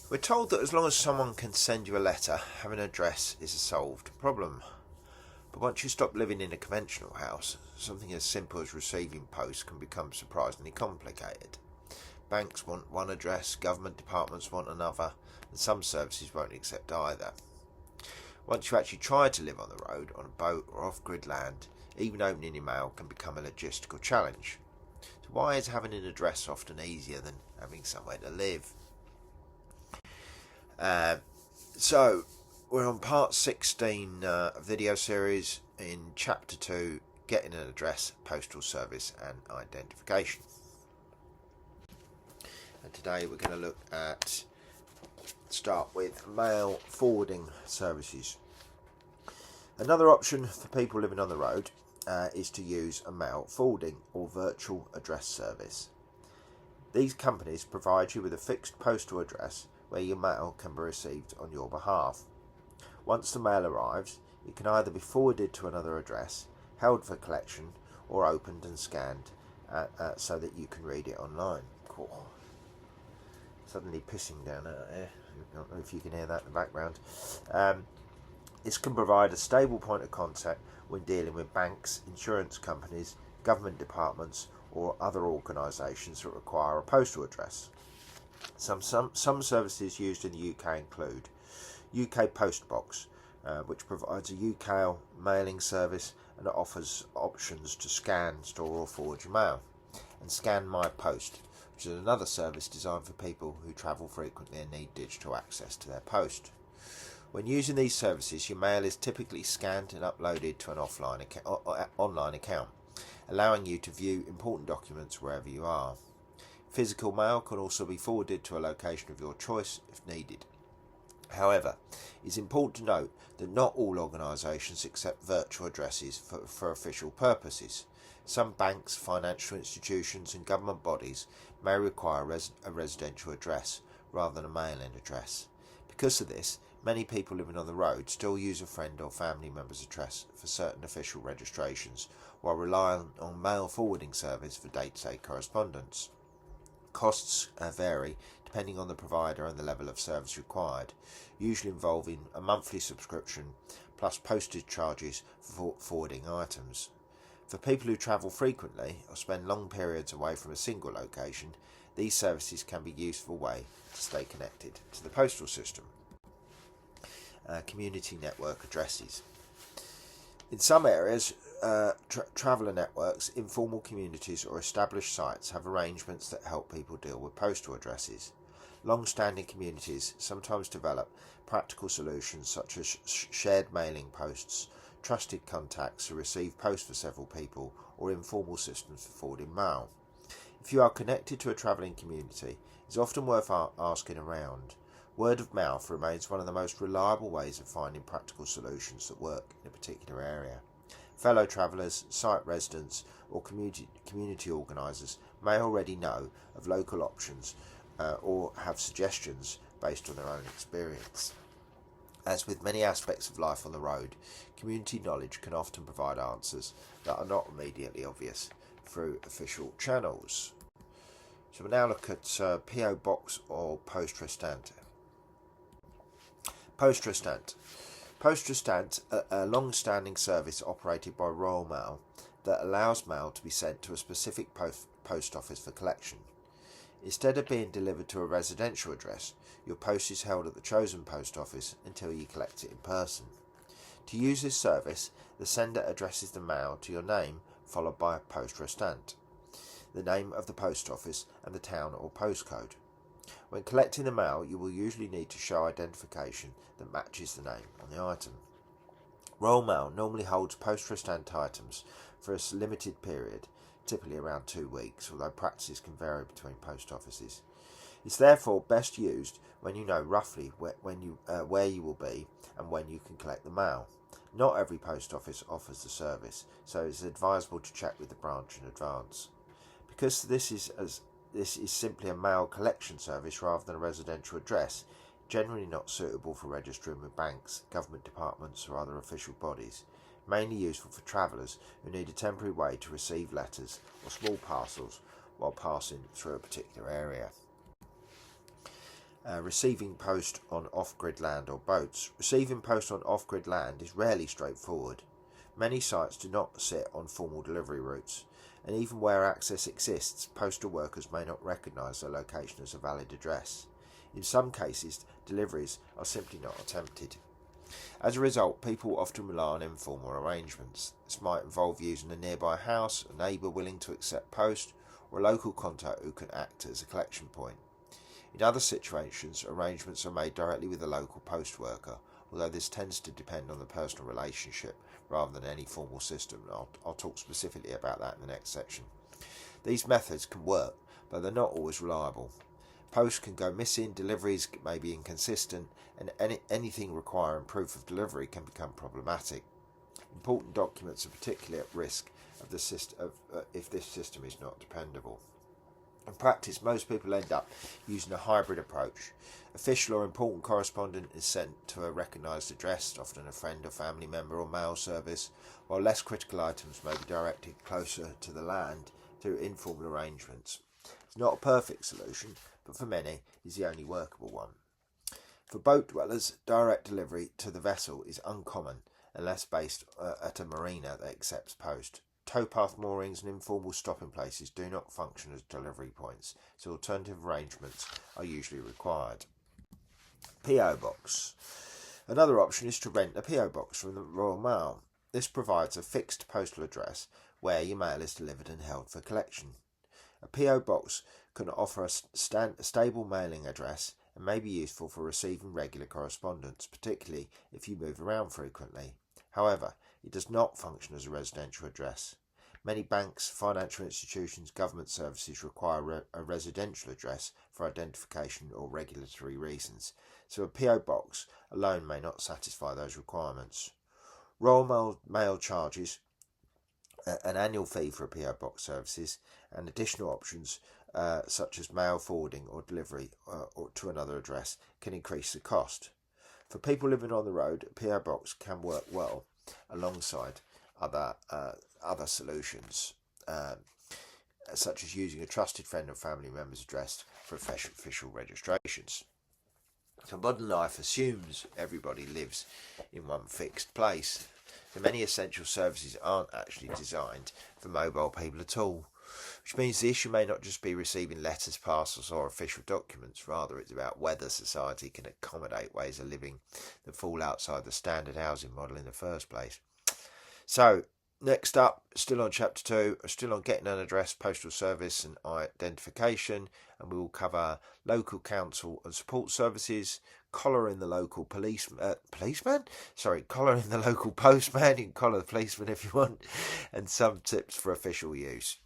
We're told that as long as someone can send you a letter, having an address is a solved problem. But once you stop living in a conventional house, something as simple as receiving post can become surprisingly complicated. Banks want one address, government departments want another, and some services won't accept either. Once you actually try to live on the road, on a boat or off-grid land, even opening your mail can become a logistical challenge. So why is having an address often easier than having somewhere to live? So we're on part 16 video series in chapter 2, getting an address, postal service and identification. And today we're going to start with mail forwarding services. Another option for people living on the road is to use a mail forwarding or virtual address service. These companies provide you with a fixed postal address where your mail can be received on your behalf. Once the mail arrives, it can either be forwarded to another address, held for collection, or opened and scanned so that you can read it online. Cool. Suddenly pissing down out here. I don't know if you can hear that in the background. This can provide a stable point of contact when dealing with banks, insurance companies, government departments, or other organisations that require a postal address. Some services used in the UK include UK Postbox, which provides a UK mailing service and offers options to scan, store or forward your mail, and Scan My Post, which is another service designed for people who travel frequently and need digital access to their post. When using these services, your mail is typically scanned and uploaded to an online account, allowing you to view important documents wherever you are. Physical mail can also be forwarded to a location of your choice if needed. However, it's important to note that not all organisations accept virtual addresses for official purposes. Some banks, financial institutions and government bodies may require a residential address rather than a mail-in address. Because of this, many people living on the road still use a friend or family member's address for certain official registrations, while relying on mail forwarding service for day-to-day correspondence. Costs vary depending on the provider and the level of service required, usually involving a monthly subscription plus postage charges for forwarding items. For people who travel frequently or spend long periods away from a single location, these services can be a useful way to stay connected to the postal system. Community network addresses. In some areas, traveller networks, informal communities or established sites have arrangements that help people deal with postal addresses. Long-standing communities sometimes develop practical solutions such as shared mailing posts, trusted contacts who receive post for several people, or informal systems for forwarding mail. If you are connected to a travelling community, it's often worth asking around. Word of mouth remains one of the most reliable ways of finding practical solutions that work in a particular area. Fellow travellers, site residents or community organisers may already know of local options or have suggestions based on their own experience. As with many aspects of life on the road, community knowledge can often provide answers that are not immediately obvious through official channels. So we'll now look at PO Box or Poste Restante. Poste Restante. Poste Restante, a long-standing service operated by Royal Mail that allows mail to be sent to a specific post office for collection. Instead of being delivered to a residential address, your post is held at the chosen post office until you collect it in person. To use this service, the sender addresses the mail to your name, followed by Poste Restante, the name of the post office and the town or postcode. When collecting the mail, you will usually need to show identification that matches the name on the item. Royal Mail normally holds Poste Restante items for a limited period, typically around 2 weeks, although practices can vary between post offices. It's therefore best used when you know roughly where you will be and when you can collect the mail. Not every post office offers the service, so it's advisable to check with the branch in advance. Because this is simply a mail collection service rather than a residential address, generally not suitable for registering with banks, government departments or other official bodies, mainly useful for travellers who need a temporary way to receive letters or small parcels while passing through a particular area. Receiving post on off-grid land or boats. Receiving post on off-grid land is rarely straightforward. Many sites do not sit on formal delivery routes, and even where access exists, postal workers may not recognise their location as a valid address. In some cases, deliveries are simply not attempted. As a result, people often rely on informal arrangements. This might involve using a nearby house, a neighbour willing to accept post, or a local contact who can act as a collection point. In other situations, arrangements are made directly with the local post worker, although this tends to depend on the personal relationship rather than any formal system. I'll talk specifically about that in the next section. These methods can work, but they're not always reliable. Post can go missing, deliveries may be inconsistent, and anything requiring proof of delivery can become problematic. Important documents are particularly at risk of if this system is not dependable. In practice, most people end up using a hybrid approach. Official or important correspondence is sent to a recognised address, often a friend or family member or mail service, while less critical items may be directed closer to the land through informal arrangements. It's not a perfect solution, but for many is the only workable one. For boat dwellers, direct delivery to the vessel is uncommon unless based at a marina that accepts post. Towpath moorings and informal stopping places do not function as delivery points, so alternative arrangements are usually required. P.O. Box. Another option is to rent a P.O. Box from the Royal Mail. This provides a fixed postal address where your mail is delivered and held for collection. A P.O. Box can offer a stable mailing address and may be useful for receiving regular correspondence, particularly if you move around frequently. However, it does not function as a residential address. Many banks, financial institutions, government services require a residential address for identification or regulatory reasons, so a P.O. Box alone may not satisfy those requirements. Royal Mail charges an annual fee for a P.O. Box services, and additional options such as mail forwarding or delivery or to another address can increase the cost. For people living on the road, a P.O. Box can work well alongside other solutions, such as using a trusted friend or family member's address for official registrations. So modern life assumes everybody lives in one fixed place. So many essential services aren't actually designed for mobile people at all, which means the issue may not just be receiving letters, parcels or official documents. Rather, it's about whether society can accommodate ways of living that fall outside the standard housing model in the first place. So, next up, still on chapter 2, still on getting an address, postal service and identification, and we will cover local council and support services, collaring the local collaring the local postman. You can collar the policeman if you want, and some tips for official use.